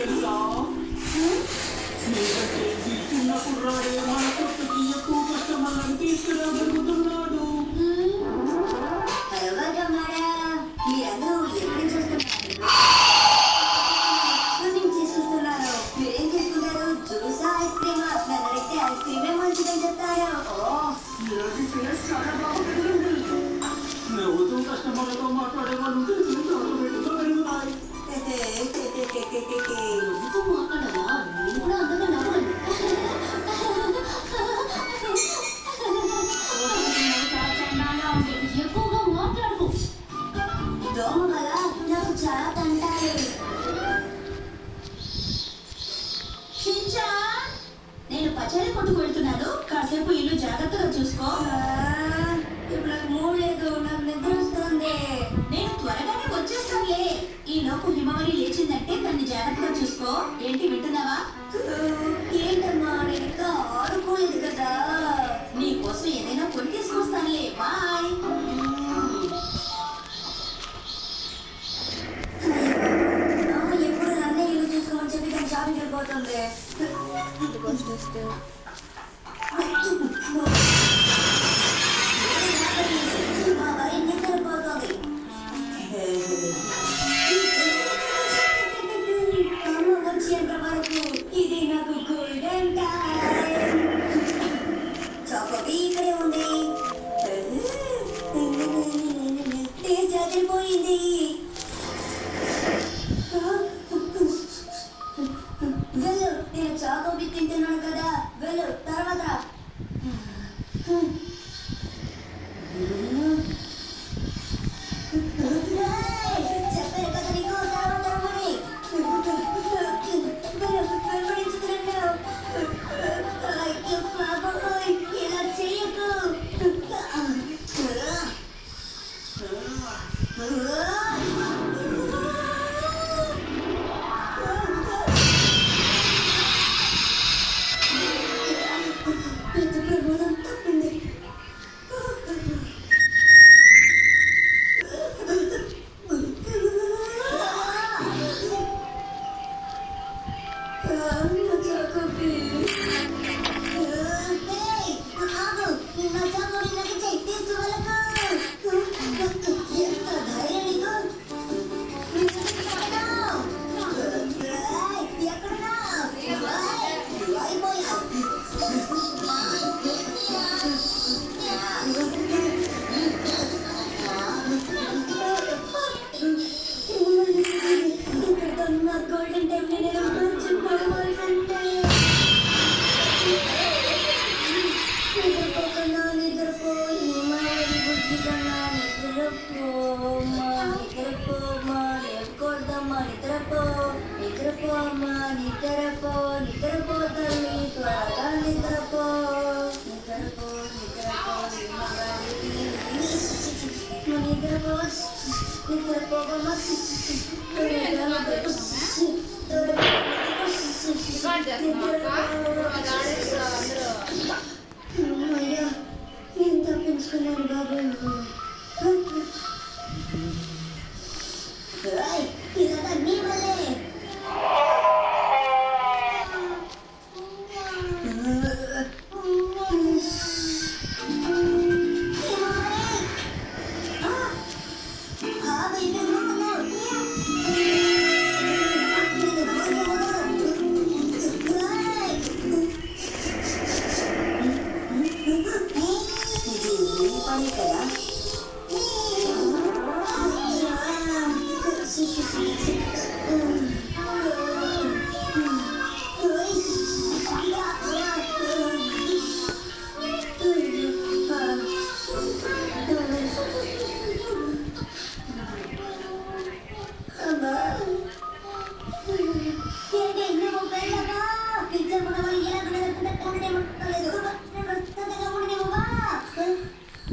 తెలుసా? ఎందుకంటే ఈ చిన్న కుర్రాడే మన కొట్టుకి ఎక్కువ కస్టమర్లను తీసుకురాగలుగుతున్నాడు. మీరందరూ ఎక్కడి నుంచి చూస్తున్నారు? మీరేం చేసుకుంటారు? జ్యూసా ఐస్ క్రీమా? నన్నడిగితే ఐస్ క్రీమే మంచిదని చెప్తారు. ఈరోజు సేల్స్ చాలా బాగుంటుంది. నవ్వుతూ కస్టమర్లతో మాట్లాడే వాళ్ళు ఆటోమేటిక్గా పెరుగుతాయి. నవ్వుతూ మాట్లాడాలా? నేను కూడా అంతగా నవ్వను. ఎక్కువగా మాట్లాడుకో. దోమ వల్ల నాకు చాలా తంటాయి. నేను పచ్చడి కొట్టుకు వెళ్తున్నాను, కాసేపు ఇల్లు జాగ్రత్తగా చూసుకో. ఇప్పుడు నాకు మూడు లేదు, నాకు నిద్ర వస్తుంది. నేను త్వరగానే వచ్చేస్తానులే. ఈ లోపు హిమవరి లేచిందంటే దాన్ని జాగ్రత్తగా చూసుకో. ఏంటి వింటున్నావా? ఏంటమ్మా, నేను ఇంకా ఆడుకోలేదు కదా. నీ కోసం ఏదైనా కొని తీసుకొస్తానులే. బాయ్. ఎప్పుడు నన్నే ఇల్లు చూసుకోమని చెప్పి దాన్ని షాపింగ్ వెళ్ళిపోతుంది. వచ్చేంత వరకు ఇది నాకు గోల్డెన్ టైం. చాకోబీ ఇక్కడే ఉంది. టేస్ట్ అదిరిపోయింది. వెళ్ళు, నేను చాకోబీ తింటున్నాను కదా. వెళ్ళు, తర్వాత చెప్పారు కదా నీకు తర్వాత రమ్మని. ఇలా చెయ్యకు. గోల్డెన్ టైం నేను నిద్రపోయి బుద్ధి కన్నా నిద్రపోమా లేకొద్దమ్మా నిద్రపోమ్మా నిద్రపో తల్లి త్వరగా నిద్రపోమ్మా నేను తప్పించుకున్నాను బాబు. ఇదంతా నీ వల్లే.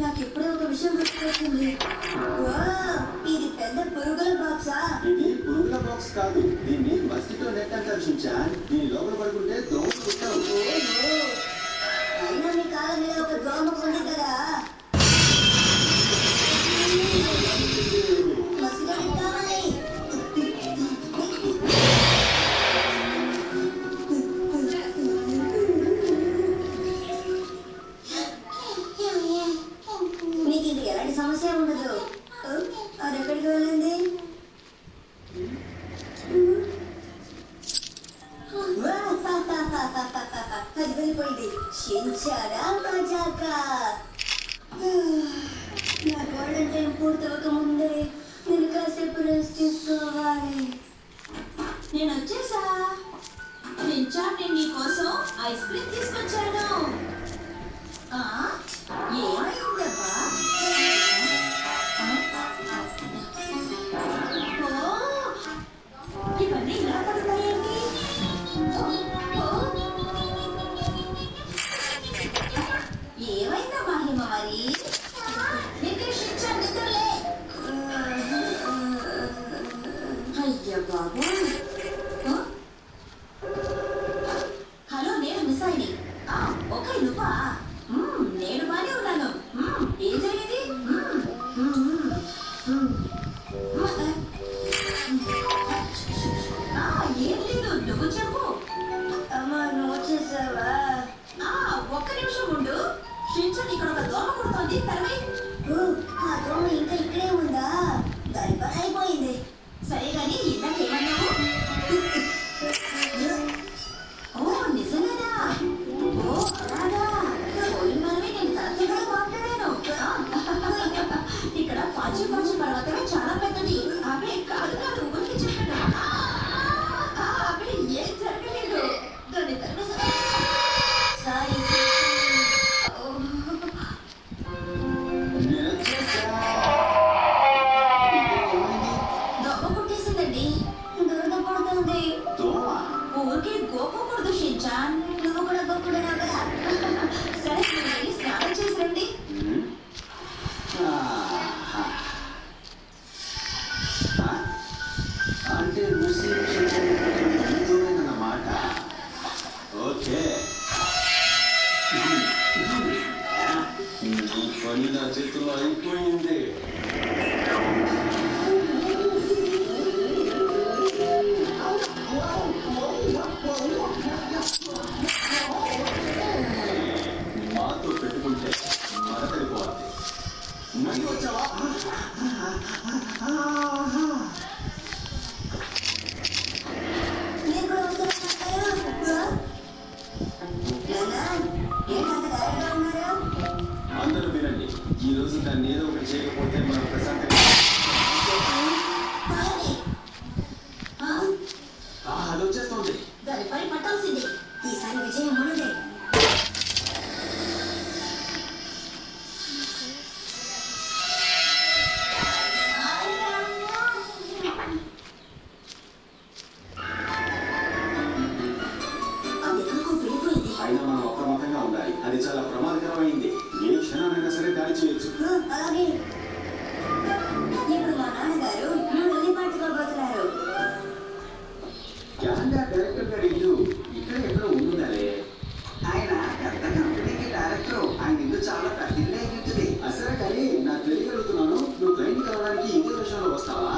నాకు ఎప్పుడో ఒక విషయం గుర్తుకొచ్చింది. ఇది పెద్ద పురుగుల బాక్సా? ఇది పురుగుల బాక్స్ కాదు, దీన్ని మస్కిటో నెట్ అంటారు షించాన్. దీని లోపల పడుకుంటే దోమలు కుట్టవు. అయినా మీ కాళ్ళ మీద ఒక దోమ ఉంది కదా. మస్కిటో నెట్ కావాలి. చించారా మజాకా నా గోల్డెన్ టైం పూర్తవక ముందే నేను కాసేపు రెస్ట్ తీసుకోవాలి. నేను వచ్చేసా. చించాన్, నేను నీకోసం ఐస్ క్రీమ్ తీసుకొచ్చాను. ఏమైందబ్బా? ఇవన్నీ ఇలా పడుతున్నాయండి. ఏమైందమ్మా హిమవరి? నిర్దేశించండి నిద్రలే. అయ్య బాబు. హలో, నేను మిస్సైని. ఓకే, నువ్వా? నేను బానే ఉన్నాను. ఏం జరిగింది? ఏం లేదు, నువ్వు చెప్పు. అమ్మా, నువ్వు వచ్చేసావా? ఒక్క నిమిషం ఉండు. షించాన్, ఇక్కడ ఒక దోమ కుడుతోంది, తరమే. ఆ దోమ ఇంకా ఇక్కడే ఉందా? దాని పని అయిపోయింది. సరే కానీ ఇందాకేమన్నావు? ఓ, నిజమేనా? ఓ, అలాగా. పోయిన వారమే నేను తనతో మాట్లాడాను. ఇక్కడ పాచి పర్వతమే చాలా పెద్దది. అవి కాదు కాదు, ఊరికి చెప్పాను. అవి ఏం జరగలేదు. దాన్ని దొంగ కుట్టేసిందండి. దురద పడుతుంది. ఊరికి గోపకూడదు షించాన్. నువ్వు కూడా గోకుడున్నావు కదా. సరే, మీరు వెళ్ళి స్నానం చేసి రండి. అంటే అన్నమాట. ఓకే, పని నా చేతుల్లో అయిపోయింది. మాతో పెట్టుకుంటే మరతడిపోవాలి. మళ్ళీ వచ్చావా? అందరూ వినండి, ఈ రోజు దాన్ని ఏదో ఒకటి చేయకపోతే మనం ప్రశాంతంగా అది వచ్చేస్తుంది. దాని పని పట్టాల్సింది. ఈసారి విజయం మనదే. అయినా మనం అప్రమత్తంగా ఉండాలి. అది చాలా ప్రమాదకరమైంది. ఏ క్షణానైనా సరే దాడి చేయొచ్చు. అలాగే. ఇప్పుడు మా నాన్నగారు నన్ను పట్టుకోబోతున్నారు. డైరెక్టర్ గారి ఇల్లు ఇక్కడ ఎక్కడో ఉండాలి. ఆయన పెద్ద కంపెనీకి డైరెక్టర్. ఆయన ఇల్లు చాలా పెద్ద ఇల్లే ఉంటుంది. అసలు కానీ నాకు తెలియగలుగుతున్నాను, నువ్వు క్లయింట్ కలవడానికి ఇదే విషయంలో వస్తావా?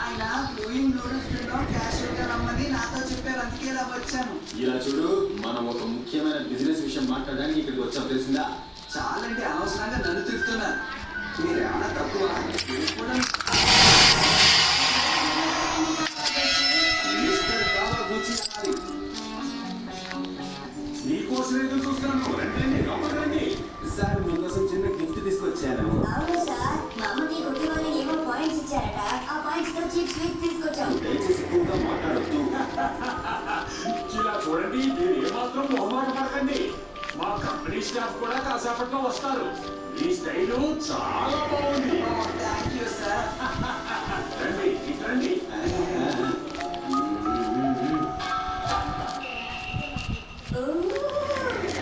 ఆయన బ్లూయింగ్ నూడిల్స్ క్యాషువల్గా రమ్మని నాతో చెప్పారు, అందుకే ఇలా వచ్చాను. ఇలా చూడు, మనం ఒక ముఖ్యమైన బిజినెస్ విషయం మాట్లాడడానికి ఇక్కడికి వచ్చాం, తెలిసిందా? చాలండి, అనవసరంగా నన్ను తిడుతున్నారు. మీరేమన్నా తక్కువ? నీకోసం ఎదురు చూస్తున్నాను. రండి. సార్, మీకోసం చిన్న గిఫ్ట్ తీసుకొచ్చాను. అవును సార్, మా అమ్మకి కుట్టి వాళ్ళు ఏమో పాయింట్స్ ఇచ్చారట. ఆ పాయింట్స్ తో చీప్ స్వీట్ తీసుకొచ్చాం. దయచేసి ఎక్కువగా మాట్లాడొద్దు. ఇలా చూడండి, మీరు ఏమాత్రం మొహమాట పడకండి. మా కంపెనీ స్టాఫ్ కూడా కాసేపట్లో వస్తారు. ఈ స్టైలు చాలా బాగుంది. Thank you sir. రండి, రండి.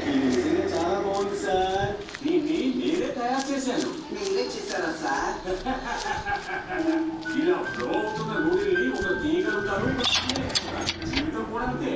ఇది నిజంగా చాలా బాగుంది సార్. దీన్ని నేనే తయారు చేశాను. మీరే చేశారా సార్? ఇలా ఫ్లో అవుతున్న నూడిల్ని ఒక తీగలుంటారు. జీవితం కూడా అంతే.